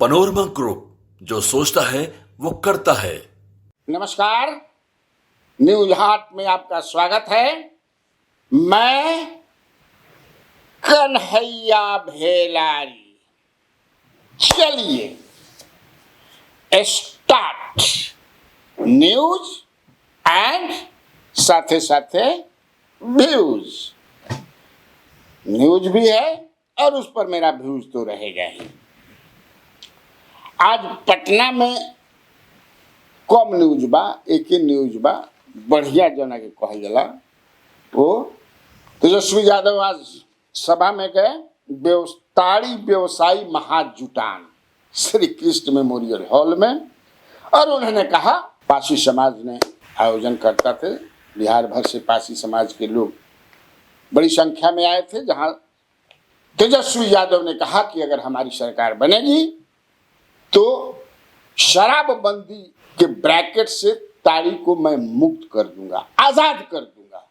Panorama group, जो सोचता है वो करता है। नमस्कार, न्यूज हाट में आपका स्वागत है। मैं कन्हैया भेलारी। चलिए स्टार्ट न्यूज एंड साथे साथे व्यूज। न्यूज भी है और उस पर मेरा व्यूज तो रहेगा ही। आज पटना में कम न्यूज बा, एक ही न्यूज बा, बढ़िया जना के कहल जाला। वो तेजस्वी यादव आज सभा में गए, ताड़ी व्यवसायी महाजुटान श्री कृष्ण मेमोरियल हॉल में, और उन्होंने कहा पासी समाज ने आयोजन करता थे। बिहार भर से पासी समाज के लोग बड़ी संख्या में आए थे, जहां तेजस्वी यादव ने कहा कि अगर हमारी सरकार बनेगी तो शराबबंदी के ब्रैकेट से ताड़ी को मैं मुक्त कर दूंगा, आजाद कर दूंगा।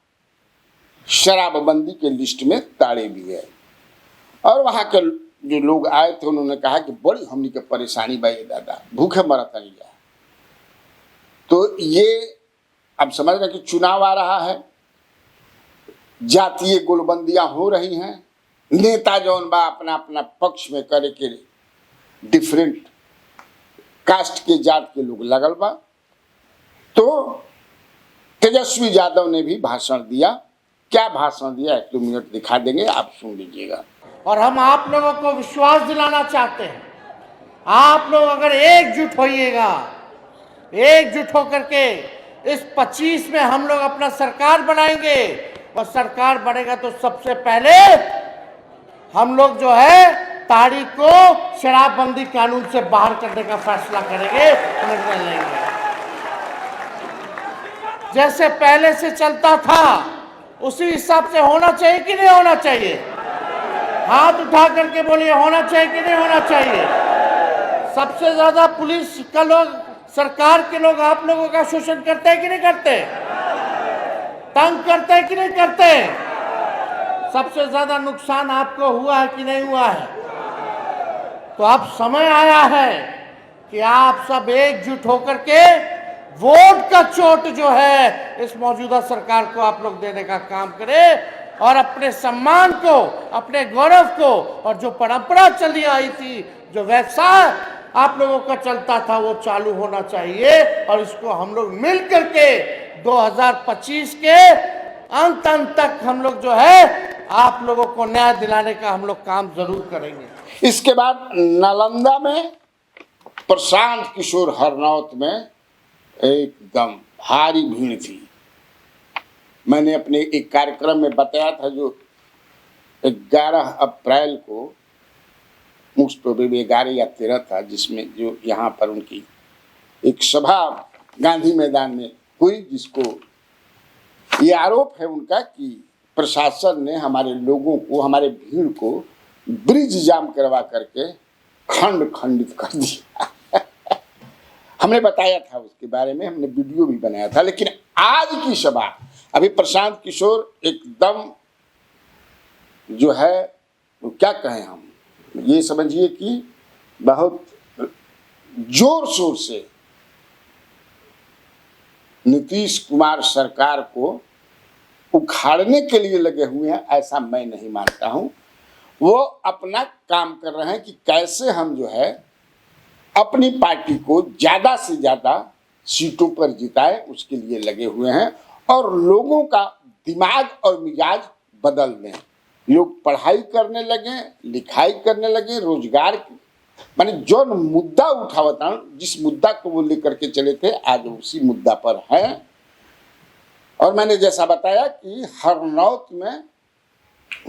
शराबबंदी के लिस्ट में ताड़ी भी है। और वहां के जो लोग आए थे उन्होंने कहा कि बड़ी हमनी के परेशानी बा, ये दादा भूखे मरत नहीं जाए। तो ये अब समझ रहे कि चुनाव आ रहा है, जातीय गोलबंदियां हो रही हैं, नेता जौन बा अपना अपना पक्ष में करे के डिफरेंट कास्ट के जात के लोग लगल बा। तो तेजस्वी यादव ने भी भाषण दिया। क्या भाषण दिया, 1-2 मिनट दिखा देंगे, आप सुन लीजिएगा। और हम आप लोगों को विश्वास दिलाना चाहते हैं, आप लोग अगर एकजुट होइएगा, एकजुट होकर के इस 25 में हम लोग अपना सरकार बनाएंगे। और सरकार बनेगा तो सबसे पहले हम लोग जो है ताड़ी को शराबबंदी कानून से बाहर करने का फैसला करेंगे, निर्णय लेंगे। जैसे पहले से चलता था उसी हिसाब से होना चाहिए कि नहीं होना चाहिए? हाथ उठा करके बोलिए, होना चाहिए कि नहीं होना चाहिए? सबसे ज्यादा पुलिस का लोग, सरकार के लोग आप लोगों का शोषण करते हैं कि नहीं करते? तंग करते हैं कि नहीं करते? सबसे ज्यादा नुकसान आपको हुआ है कि नहीं हुआ है? तो अब समय आया है कि आप सब एकजुट होकर के वोट का चोट जो है इस मौजूदा सरकार को आप लोग देने का काम करें, और अपने सम्मान को, अपने गौरव को, और जो परंपरा चली आई थी, जो व्यवसाय आप लोगों का चलता था, वो चालू होना चाहिए। और इसको हम लोग मिल करके 2025 के अंत तक हम लोग जो है आप लोगों को न्याय दिलाने का हम लोग काम जरूर करेंगे। इसके बाद नालंदा में प्रशांत किशोर हरनौत में एकदम भारी भीड़ थी। मैंने अपने एक कार्यक्रम में बताया था, जो 11 अप्रैल को मुझे 11 या 13 था, जिसमें जो यहाँ पर उनकी एक सभा गांधी मैदान में हुई, जिसको ये आरोप है उनका कि प्रशासन ने हमारे लोगों को, हमारे भीड़ को ब्रिज जाम करवा करके खंडित कर दिया। हमने बताया था उसके बारे में, हमने वीडियो भी बनाया था। लेकिन आज की सभा, अभी प्रशांत किशोर एकदम जो है वो क्या कहें हम, ये समझिए कि बहुत जोर शोर से नीतीश कुमार सरकार को उखाड़ने के लिए लगे हुए हैं। ऐसा मैं नहीं मानता हूं। वो अपना काम कर रहे हैं कि कैसे हम जो है अपनी पार्टी को ज्यादा से ज्यादा सीटों पर जिताए, उसके लिए लगे हुए हैं। और लोगों का दिमाग और मिजाज बदल दें। लोग पढ़ाई करने लगे, लिखाई करने लगे, रोजगार, माने जो मुद्दा उठावता, जिस मुद्दा को वो लेकर के चले थे, आज उसी मुद्दा पर है। और मैंने जैसा बताया कि हरनौत में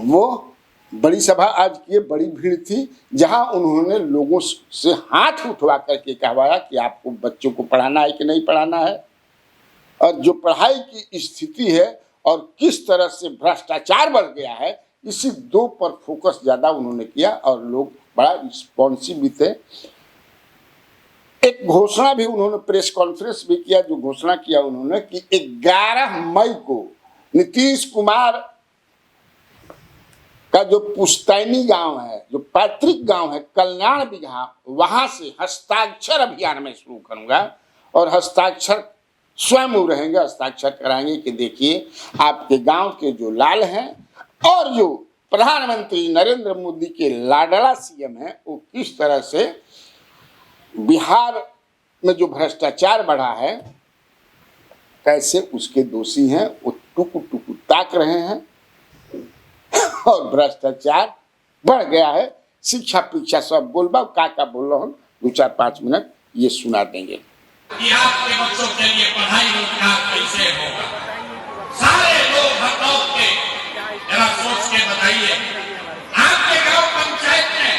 वो बड़ी सभा आज की, बड़ी भीड़ थी, जहां उन्होंने लोगों से हाथ उठवा करके कहवाया कि आपको बच्चों को पढ़ाना है कि नहीं पढ़ाना है, और जो पढ़ाई की स्थिति है और किस तरह से भ्रष्टाचार बढ़ गया है, इसी 2 पर फोकस ज्यादा उन्होंने किया। और लोग बड़ा रिस्पॉन्सिव भी थे। एक घोषणा भी उन्होंने, प्रेस कॉन्फ्रेंस भी किया, जो घोषणा किया उन्होंने कि 11 मई को नीतीश कुमार का जो पुश्तैनी गांव है, जो पैतृक गांव है कल्याण बिगहा, वहां से हस्ताक्षर अभियान में शुरू करूंगा और हस्ताक्षर स्वयं रहेंगे, हस्ताक्षर कराएंगे कि देखिए आपके गांव के जो लाल हैं और जो प्रधानमंत्री नरेंद्र मोदी के लाडला सीएम हैं वो किस तरह से बिहार में जो भ्रष्टाचार बढ़ा है कैसे उसके दोषी हैं, वो टुकु टुकु ताक रहे हैं और भ्रष्टाचार बढ़ गया है। शिक्षा पीक्षा सब बोलबा का बोल रहा हूँ, 2-4-5 मिनट ये सुना देंगे कि आपके बच्चों के लिए पढ़ाई रोजगार कैसे होगा। सारे लोग हटाओ के जरा सोच के बताइए, आपके गांव पंचायत में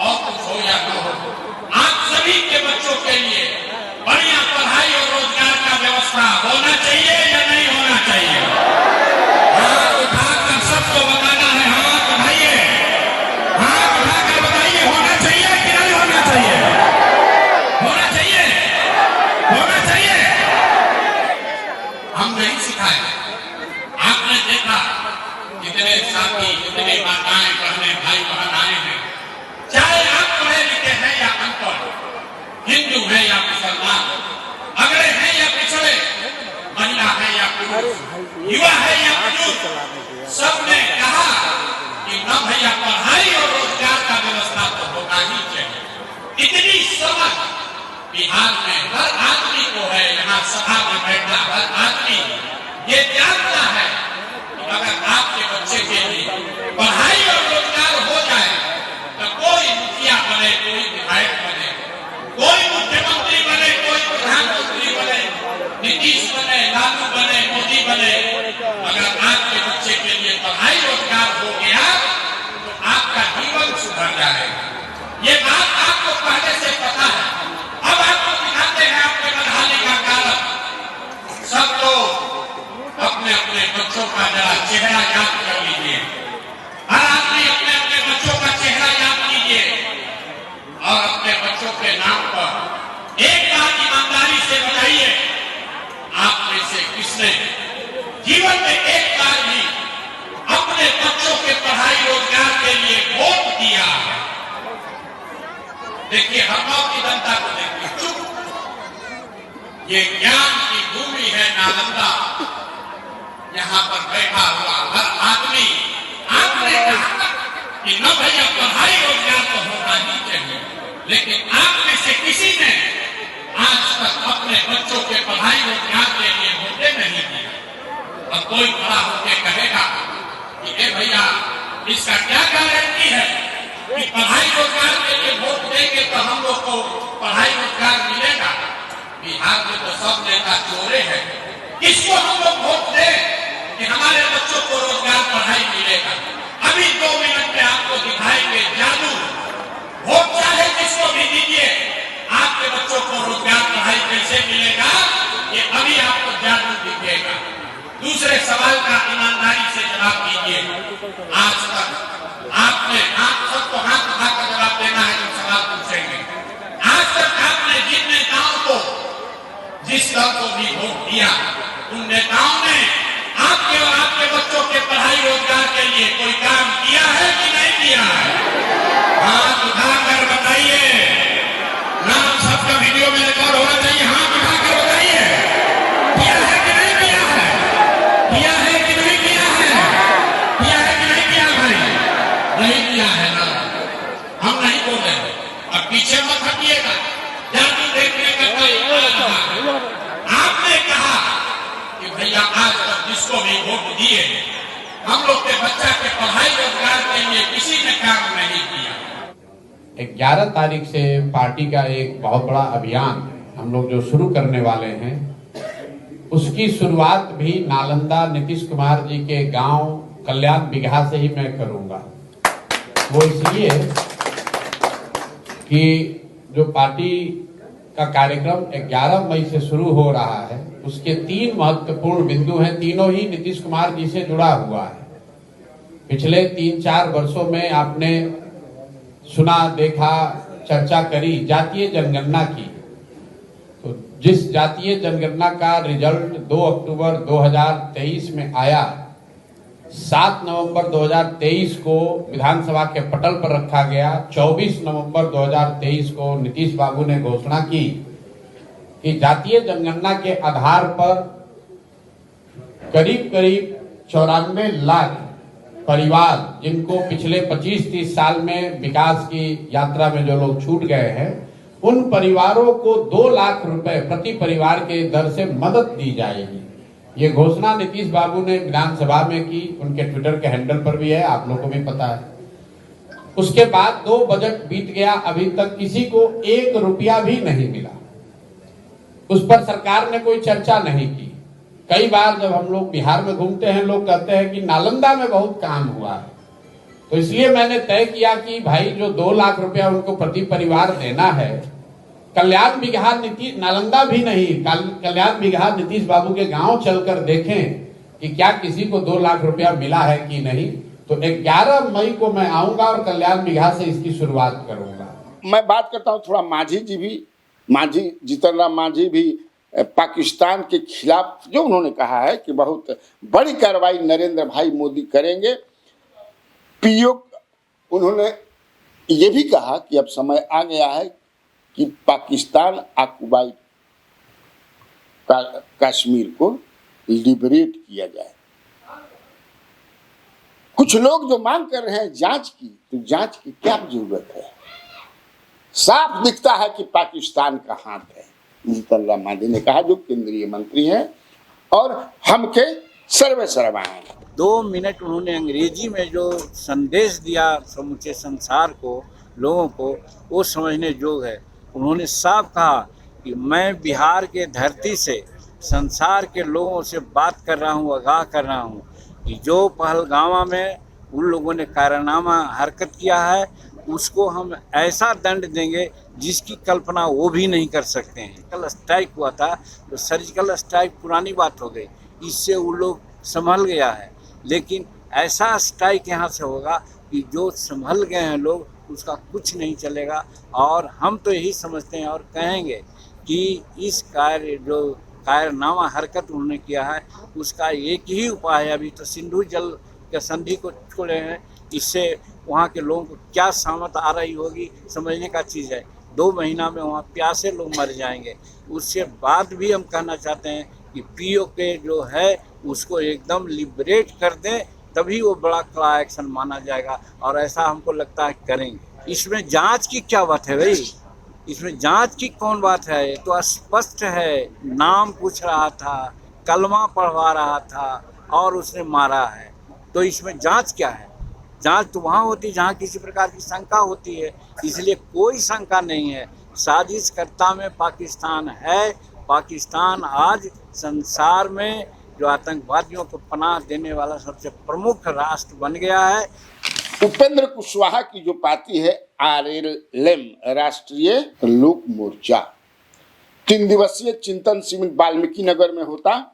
और कुछ हो या न हो, आप सभी के बच्चों के लिए बढ़िया पढ़ाई और रोजगार का व्यवस्था होना चाहिए या नहीं होना चाहिए? हाथ उठाकर सबको बताना है, हाथ उठाइए, हाथ उठाकर बताइए होना चाहिए कि नहीं होना चाहिए? होना चाहिए, होना चाहिए। हम नहीं सिखाए, आपने देखा जितने साथी, जितने माताएं, बहनें, भाई बहन आए हैं, चाहे आप पढ़े लिखे हैं या अनपढ़, हिंदू है या मुसलमान, अगड़े हैं या पिछड़े, महिला है या पुरुष, युवा है या बुजुर्ग, सबने कहा कि न भैया पढ़ाई और रोजगार का व्यवस्था तो होना ही चाहिए। इतनी समझ बिहार में हर आदमी को है, यहाँ सभा में बैठा हर आदमी ये जानता है कि अगर आपके बच्चे के लिए पढ़ाई और रोजगार हो जाए तो कोई मुखिया बने, कोई विधायक बने, कोई मुख्यमंत्री बने, कोई प्रधानमंत्री बने, नीतीश बने, लालू बने, मोदी बने, अगर आपके बच्चे के लिए पढ़ाई रोजगार हो गया तो आपका जीवन सुधर जाएगा। ये बात आपको पहले से पता है। अब आपको दिखाते हैं आपके बढ़ाने का कारण। सब लोग अपने अपने बच्चों का जरा चेहरा याद कर लीजिए, हर आदमी अपने अपने बच्चों का चेहरा याद कीजिए और अपने बच्चों के नाम पर एक बात ईमानदारी से बताइए, आप में से किसने जीवन में एक बार भी अपने बच्चों के पढ़ाई रोजगार के लिए वोट दिया है? देखिए हम की जनता को देखिए, चुप। ये ज्ञान की भूमि है नालंदा, यहाँ पर बैठा हुआ हर आदमी आपने कहा कि न भैया पढ़ाई रोजगार तो होना ही चाहिए, लेकिन आप में से किसी ने आज तक अपने बच्चों के पढ़ाई रोजगार के लिए वोटे नहीं दिए। और कोई खड़ा होकर कहेगा कि ए भैया इसका क्या गारंटी है कि पढ़ाई रोजगार के लिए वोट देंगे तो हम लोग को पढ़ाई रोजगार मिलेगा? बिहार में तो सब नेता चोरे हैं, किसको हम लोग वोट दें कि हमारे बच्चों को रोजगार पढ़ाई मिलेगा? अभी 2 मिनट में आपको दिखाएंगे जादू। वोट चाहे किसको भी दीजिए, आपके बच्चों को रोजगार पढ़ाई कैसे मिलेगा ये अभी आपको जादू दिखेगा। दूसरे सवाल का ईमानदारी से जवाब दीजिए। आज तक आपने, आप सबको हाथ उठाकर जवाब देना है जो सवाल पूछेंगे, आज तक आपने जिन नेताओं को, जिस दल को भी वोट दिया, उन नेताओं ने आपके और आपके बच्चों के पढ़ाई रोजगार के लिए कोई काम किया है कि नहीं किया है? हाथ उठाकर बताइए, नाम सबका वीडियो में रिकॉर्ड होना चाहिए, हाथ उठाकर बताइए किया है कि नहीं किया है? किया है कि नहीं किया है? किया है कि नहीं किया भाई? नहीं किया है ना, हम नहीं बोले। अब पीछे मत हटिएगा, जादू देखने का कोई आपने कहा कि भैया आज तक जिसको भी वोट दिए हम लोग के बच्चा के पढ़ाई रोजगार के लिए किसी ने काम नहीं किया। 11 तारीख से पार्टी का एक बहुत बड़ा अभियान हम लोग जो शुरू करने वाले हैं, उसकी शुरुआत भी नालंदा नीतीश कुमार जी के गांव कल्याण बिगहा से ही मैं करूंगा। वो इसलिए कि जो पार्टी का कार्यक्रम 11 मई से शुरू हो रहा है, उसके 3 महत्वपूर्ण बिंदु हैं, तीनों ही नीतीश कुमार जी से जुड़ा हुआ है। पिछले 3-4 वर्षों में आपने सुना, देखा, चर्चा करी जातीय जनगणना की। तो जिस जातीय जनगणना का रिजल्ट 2 अक्टूबर 2023 में आया, 7 नवंबर 2023 को विधानसभा के पटल पर रखा गया। 24 नवंबर 2023 को नीतीश बाबू ने घोषणा की कि जातीय जनगणना के आधार पर करीब करीब 94 लाख परिवार, जिनको पिछले 25-30 साल में विकास की यात्रा में जो लोग छूट गए हैं, उन परिवारों को 2 लाख रुपए प्रति परिवार के दर से मदद दी जाएगी। ये घोषणा नीतीश बाबू ने विधानसभा में की, उनके ट्विटर के हैंडल पर भी है, आप लोगों को भी पता है। उसके बाद 2 बजट बीत गया, अभी तक किसी को 1 रुपया भी नहीं मिला। उस पर सरकार ने कोई चर्चा नहीं की। कई बार जब हम लोग बिहार में घूमते हैं, लोग कहते हैं कि नालंदा में बहुत काम हुआ है, तो इसलिए मैंने तय किया कि भाई जो 2 लाख रुपया उनको प्रति परिवार देना है, कल्याण बिगहा नीतीश, नालंदा भी नहीं, कल्याण बिगहा नीतीश बाबू के गांव चलकर देखें कि क्या किसी को 2 लाख रुपया मिला है कि नहीं। तो 11 मई को मैं आऊंगा और कल्याण बिगहा से इसकी शुरुआत करूंगा। मैं बात करता हूँ थोड़ा मांझी जीतन राम मांझी भी पाकिस्तान के खिलाफ जो उन्होंने कहा है कि बहुत बड़ी कार्रवाई नरेंद्र भाई मोदी करेंगे। पीओ उन्होंने ये भी कहा कि अब समय आ गया है कि पाकिस्तान ऑक्युपाइड कश्मीर को लिबरेट किया जाए। कुछ लोग जो मांग कर रहे हैं जांच की, तो जांच की क्या जरूरत है? साफ दिखता है कि पाकिस्तान का हाथ है। जीतन राम मांझी ने कहा, जो केंद्रीय मंत्री हैं और हम के सर्वे सर्वा हैं। 2 मिनट उन्होंने अंग्रेजी में जो संदेश दिया समूचे संसार को, लोगों को, वो समझने योग्य है। उन्होंने साफ कहा कि मैं बिहार के धरती से संसार के लोगों से बात कर रहा हूँ, आगाह कर रहा हूँ कि जो पहलगामा में उन लोगों ने कायरनामा हरकत किया है, उसको हम ऐसा दंड देंगे जिसकी कल्पना वो भी नहीं कर सकते हैं। सर्जिकल स्ट्राइक हुआ था, तो सर्जिकल स्ट्राइक पुरानी बात हो गई, इससे वो लोग संभल गया है। लेकिन ऐसा स्ट्राइक यहाँ से होगा कि जो संभल गए हैं लोग, उसका कुछ नहीं चलेगा। और हम तो यही समझते हैं और कहेंगे कि इस कायरनामा हरकत उन्होंने किया है, उसका एक ही उपाय है। अभी तो सिंधु जल के संधि को छोड़े हैं, इससे वहाँ के लोगों को क्या सामत आ रही होगी समझने का चीज़ है। 2 महीना में वहाँ प्यासे लोग मर जाएंगे। उसके बाद भी हम कहना चाहते हैं कि पीओ के जो है उसको एकदम लिबरेट कर दें, तभी वो बड़ा कड़ा एक्शन माना जाएगा। और ऐसा हमको लगता है करेंगे। इसमें जांच की क्या बात है भाई? इसमें जांच की कौन बात है? ये तो स्पष्ट है। नाम पूछ रहा था, कलमा पढ़वा रहा था और उसने मारा है, तो इसमें जांच क्या है? जांच तो वहाँ होती है जहाँ किसी प्रकार की शंका होती है। इसलिए कोई शंका नहीं है। साजिशकर्ता में पाकिस्तान है। पाकिस्तान आज संसार में जो आतंकवादियों को पनाह देने वाला सबसे प्रमुख राष्ट्र बन गया है। उपेंद्र कुशवाहा की जो पार्टी है RLM, राष्ट्रीय लोक मोर्चा, 3 दिवसीय चिंतन शिविर वाल्मीकि नगर में होता,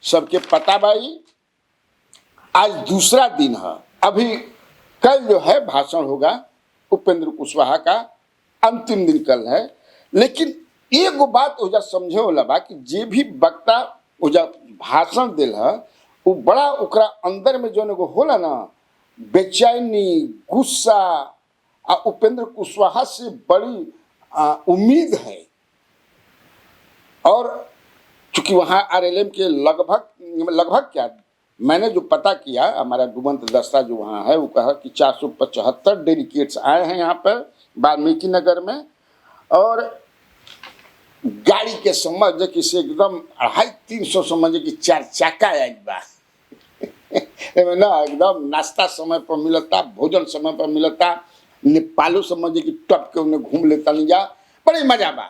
सबके पता भाई। आज दूसरा दिन है। अभी कल जो है भाषण होगा उपेंद्र कुशवाहा का, अंतिम दिन कल है। लेकिन एगो बात ओजा समझे वाला बा कि जे भी वक्ता ओजा भाषण दिल है, वो बड़ा ओकरा अंदर में जो एगो होला ना, बेचैनी, गुस्सा, उपेंद्र कुशवाहा से बड़ी उम्मीद है। और चूंकि वहाँ RLM के लगभग क्या, मैंने जो पता किया, हमारा डुबंत दस्ता जो वहाँ है वो कहा कि 475 डेलीगेट्स आए हैं यहाँ पर वाल्मीकि नगर में। और गाड़ी के समझ कि से एकदम 250-300 समझ कि 4 चक्का आयल बा ना, एकदम नाश्ता समय पर मिलता, भोजन समय पर मिलता। नेपालो समझ कि टप के उन्हें घूम लेता नहीं जा, बड़ी मजा बा।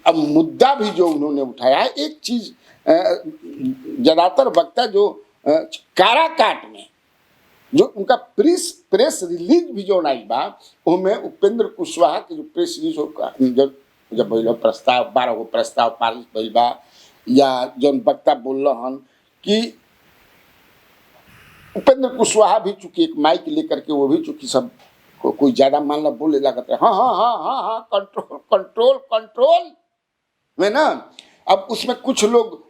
अब मुद्दा भी जो उन्होंने उठाया है, एक चीज ज्यादातर वक्ता जो काराकाट में जो उनका प्रेस रिलीज भी जो आई बा, उसमें उपेंद्र कुशवाहा के जो प्रेस रिलीज होगा, जब प्रस्ताव 12 गो प्रस्ताव पारित भइल बा, या जौन वक्ता बोल रहन कि उपेंद्र कुशवाहा भी चूंकि एक माइक लेकर के वो भी चूंकि सब कोई ज्यादा मान ला बोले लगता है, हाँ कंट्रोल में ना। अब उसमें कुछ लोग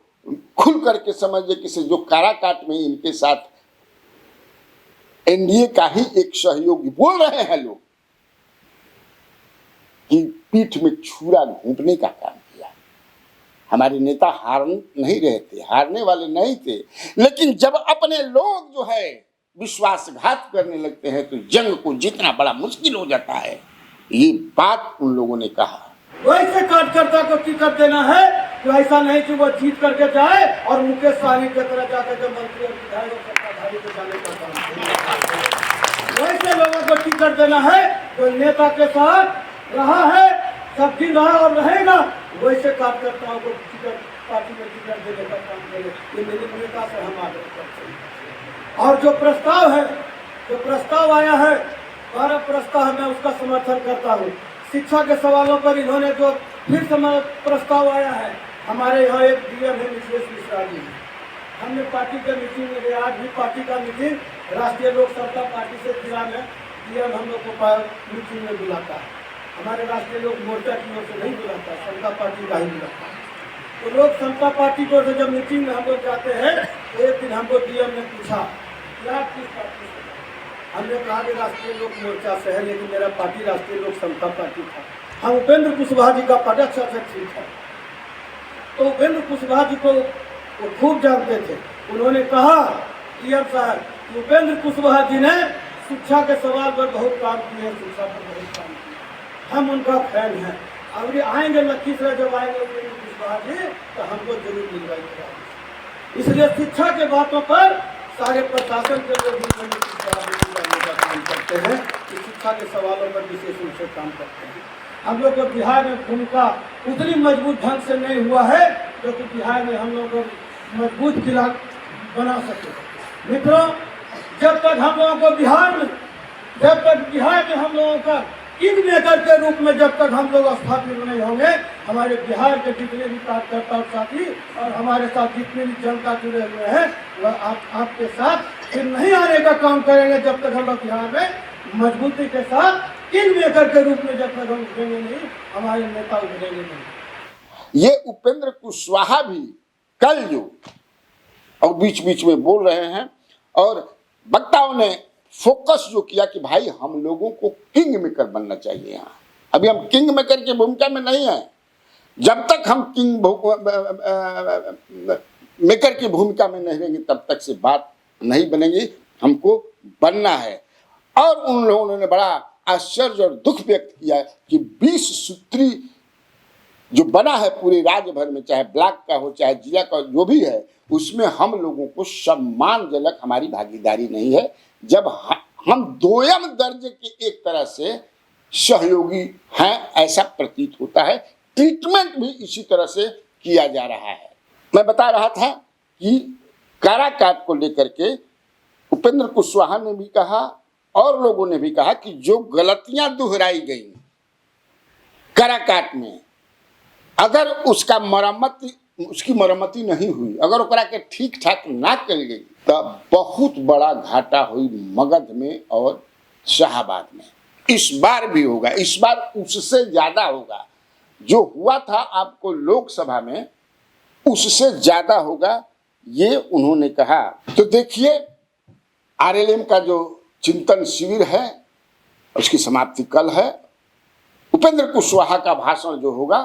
खुल करके समझे कि से जो काराकाट में इनके साथ एनडीए का ही एक सहयोगी बोल रहे हैं लोग कि पीठ में छुरा घोंपने का काम किया। हमारे नेता हार नहीं रहे थे, हारने वाले नहीं थे, लेकिन जब अपने लोग जो है विश्वासघात करने लगते हैं तो जंग को जीतना बड़ा मुश्किल हो जाता है। ये बात उन लोगों ने कहा। वैसे कार्यकर्ता को टिकट देना है तो ऐसा नहीं कि वो जीत करके जाए और मुकेश सहनी की तरह जाकर के मंत्री और विधायक सत्ताधारी को जाने का काम करे। वैसे लोगों को टिकट देना है जो नेता के साथ रहा है, सब दिन रहा और रहेगा, वैसे कार्यकर्ताओं को टिकट, पार्टी में टिकट देने का काम करे। ये मेरी नेता से हम आग्रह करते हैं। और जो प्रस्ताव आया है, 12 प्रस्ताव मैं उसका समर्थन करता हूँ। शिक्षा के सवालों पर इन्होंने जो फिर प्रस्ताव आया है, हमारे यहाँ एक डीएम है मिथिलेश मिश्रा जी, हमने पार्टी के मीटिंग में, आज भी पार्टी का मीटिंग राष्ट्रीय लोक समता पार्टी से जिला में डीएम हम लोग को मीटिंग में बुलाता है। हमारे राष्ट्रीय लोक मोर्चा की ओर से नहीं बुलाता, समता पार्टी का ही बुलाता है। तो लोक समता पार्टी की ओर से जब मीटिंग में हम लोग जाते हैं तो एक दिन हमको डीएम ने पूछा क्या किस पार्टी से, हमने कहा कि राष्ट्रीय लोक मोर्चा से है, लेकिन मेरा पार्टी राष्ट्रीय लोक समता पार्टी था। हम उपेंद्र कुशवाहा जी का अध्यक्ष ठीक है, तो उपेंद्र कुशवाहा जी को वो खूब जानते थे। उन्होंने कहा डीएम साहब कि उपेंद्र कुशवाहा जी ने शिक्षा के सवाल पर बहुत काम किए, शिक्षा पर बहुत काम किया, हम उनका फैन हैं। अब आएंगे लखीसराय, जब आएंगे उपेंद्र कुशवाहा जी तो हमको जरूर मिलवाएंगे। इसलिए शिक्षा के बातों पर सारे प्रशासन के लोग काम करते हैं कि शिक्षा के सवालों पर विशेष रूप से काम करते हैं। हम लोग को बिहार में भूमिका उतनी मजबूत ढंग से नहीं हुआ है जो कि बिहार में हम लोग को मजबूत किला बना सके। मित्रों, जब तक हम लोगों को बिहार में हम लोगों का किंग मेकर के रूप में जब तक हम लोग स्थापित नहीं होंगे, हमारे बिहार के जितने भी कार्यकर्ता और साथी और हमारे साथ जितने भी जनता जुड़े हुए हैं वह आपके साथ फिर नहीं आने का काम करेंगे जब तक हम लोग बिहार में मजबूती के साथ किंग मेकर के रूप में जब तक हम उठेंगे नहीं, हमारे नेता उभरेंगे नहीं। ये उपेंद्र कुशवाहा भी कल जो और बीच बीच में बोल रहे हैं और वक्ताओं ने फोकस जो किया कि भाई हम लोगों को किंग मेकर बनना चाहिए। यहाँ अभी हम किंग मेकर की भूमिका में नहीं है। जब तक हम किंग मेकर की भूमिका में नहीं रहेंगे तब तक से बात नहीं बनेगी, हमको बनना है। और उन लोगों ने बड़ा आश्चर्य और दुख व्यक्त किया कि 20 सूत्री जो बना है पूरे राज्य भर में, चाहे ब्लॉक का हो चाहे जिला का जो भी है, उसमें हम लोगों को सम्मानजनक हमारी भागीदारी नहीं है। जब हम दोयम दर्जे के एक तरह से सहयोगी हैं ऐसा प्रतीत होता है। ट्रीटमेंट भी इसी तरह से किया जा रहा है। मैं बता रहा था कि काराकाट को लेकर के उपेंद्र कुशवाहा ने भी कहा और लोगों ने भी कहा कि जो गलतियां दोहराई गई काराकाट में, अगर उसकी मरम्मती नहीं हुई, अगर ओकरा के ठीक ठाक ना करी गई तो बहुत बड़ा घाटा हुई मगध में और शाहाबाद में। इस बार भी होगा, इस बार उससे ज्यादा होगा। जो हुआ था आपको लोकसभा में उससे ज्यादा होगा, ये उन्होंने कहा। तो देखिए, आरएलएम का जो चिंतन शिविर है उसकी समाप्ति कल है। उपेंद्र कुशवाहा का भाषण जो होगा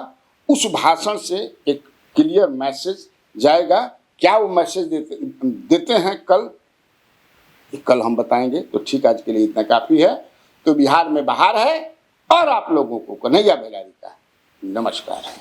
उस भाषण से एक क्लियर मैसेज जाएगा। क्या वो मैसेज देते हैं कल हम बताएंगे। तो ठीक, आज के लिए इतना काफी है। तो बिहार में बहार है और आप लोगों को कन्हैया बेलारी का नमस्कार है।